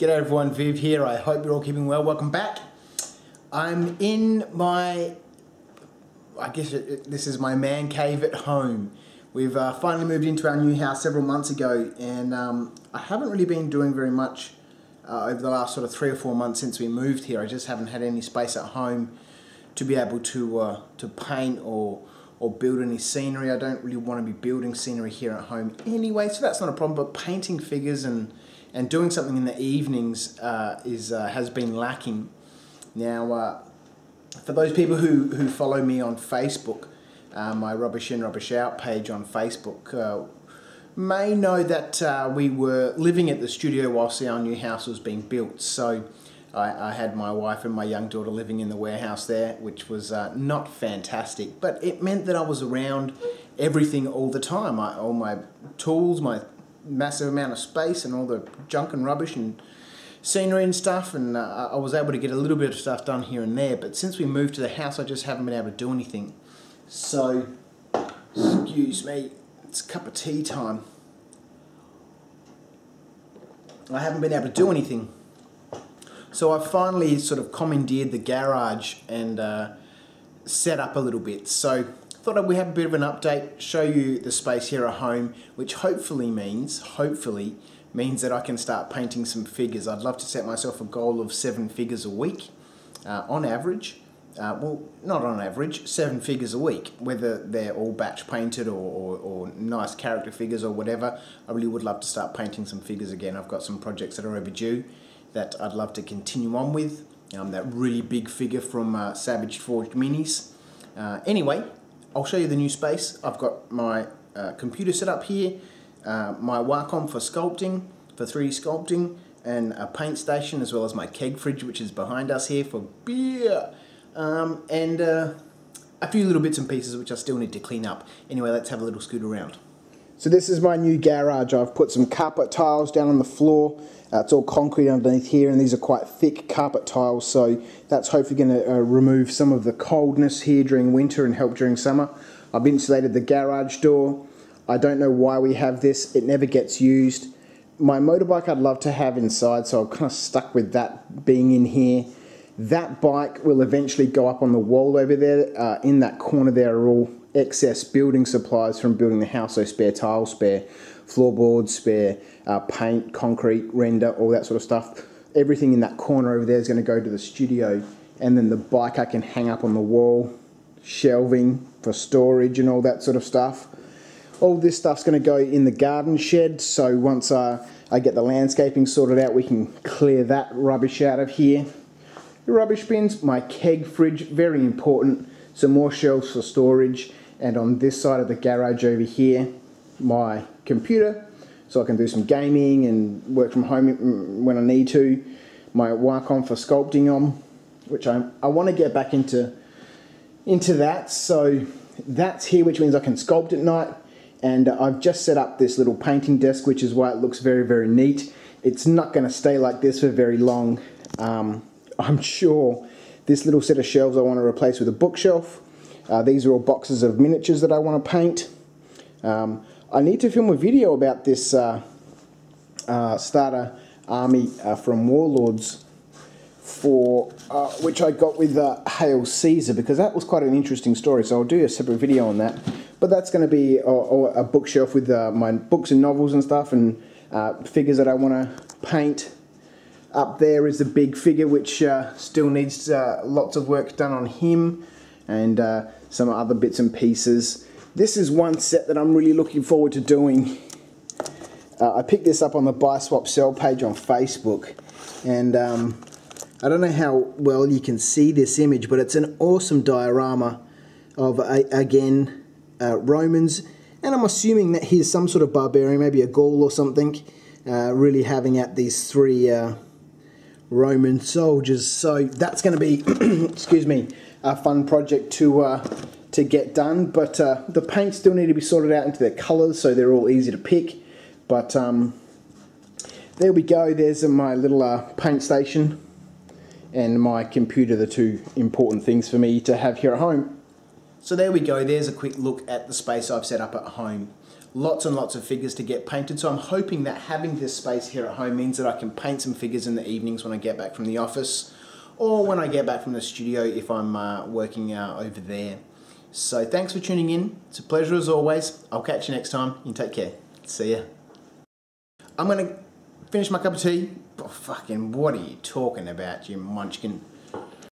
G'day everyone, Viv here. I hope you're all keeping well. Welcome back. I'm in my, this is my man cave at home. We've finally moved into our new house several months ago, and I haven't really been doing very much over the last sort of 3 or 4 months since we moved here. I just haven't had any space at home to be able to paint or build any scenery. I don't really want to be building scenery here at home anyway, so that's not a problem, but painting figures and doing something in the evenings has been lacking. Now, for those people who follow me on Facebook, my Rubbish In, Rubbish Out page on Facebook may know that we were living at the studio whilst our new house was being built. So I had my wife and my young daughter living in the warehouse there, which was not fantastic, but it meant that I was around everything all the time. All my tools, my massive amount of space and all the junk and rubbish and scenery and stuff, and I was able to get a little bit of stuff done here and there, but since we moved to the house I just haven't been able to do anything. So, excuse me, it's cup of tea time. I haven't been able to do anything. So I finally sort of commandeered the garage and set up a little bit. So thought we'd have a bit of an update, show you the space here at home, which hopefully means that I can start painting some figures. I'd love to set myself a goal of 7 figures a week, on average. Well, not on average, 7 figures a week, whether they're all batch painted or nice character figures or whatever. I really would love to start painting some figures again. I've got some projects that are overdue that I'd love to continue on with. That really big figure from Savage Forged Minis. Anyway, I'll show you the new space. I've got my computer set up here, my Wacom for sculpting, for 3D sculpting, and a paint station, as well as my keg fridge, which is behind us here for beer, and a few little bits and pieces which I still need to clean up. Anyway, let's have a little scoot around. So this is my new garage. I've put some carpet tiles down on the floor. It's all concrete underneath here, and these are quite thick carpet tiles, so that's hopefully going to remove some of the coldness here during winter and help during summer. I've insulated the garage door. I don't know why we have this. It never gets used. My motorbike I'd love to have inside, so I'm kind of stuck with that being in here. That bike will eventually go up on the wall over there. In that corner there are all excess building supplies from building the house, so spare tiles, spare floorboards, spare paint, concrete, render, all that sort of stuff. Everything in that corner over there is going to go to the studio, and then the bike I can hang up on the wall, shelving for storage and all that sort of stuff. All this stuff's going to go in the garden shed, so once I get the landscaping sorted out, we can clear that rubbish out of here. The rubbish bins, my keg fridge, very important, some more shelves for storage, and on this side of the garage over here, my computer, so I can do some gaming and work from home when I need to. My Wacom for sculpting on, which I want to get back into that, so that's here, which means I can sculpt at night. And I've just set up this little painting desk, which is why it looks very, very neat. It's not going to stay like this for very long. I'm sure this little set of shelves I want to replace with a bookshelf. These are all boxes of miniatures that I want to paint. I need to film a video about this starter army from Warlords, which I got with Hail Caesar, because that was quite an interesting story, so I'll do a separate video on that. But that's going to be a bookshelf with my books and novels and stuff, and figures that I want to paint. Up there is a big figure which still needs lots of work done on him, and some other bits and pieces. This is one set that I'm really looking forward to doing. I picked this up on the Buy Swap Sell page on Facebook, and I don't know how well you can see this image, but it's an awesome diorama of, again, Romans, and I'm assuming that he's some sort of barbarian, maybe a Gaul or something, really having at these 3 Roman soldiers. So that's going to be, excuse me, a fun project to get done. But the paints still need to be sorted out into their colours, so they're all easy to pick. But there we go. There's my little paint station and my computer, the 2 important things for me to have here at home. So there we go, there's a quick look at the space I've set up at home. lots and lots of figures to get painted. So I'm hoping that having this space here at home means that I can paint some figures in the evenings when I get back from the office, or when I get back from the studio if I'm working over there. So thanks for tuning in. It's a pleasure as always. I'll catch you next time. You take care. See ya. I'm going to finish my cup of tea. Oh, fucking, what are you talking about, you munchkin?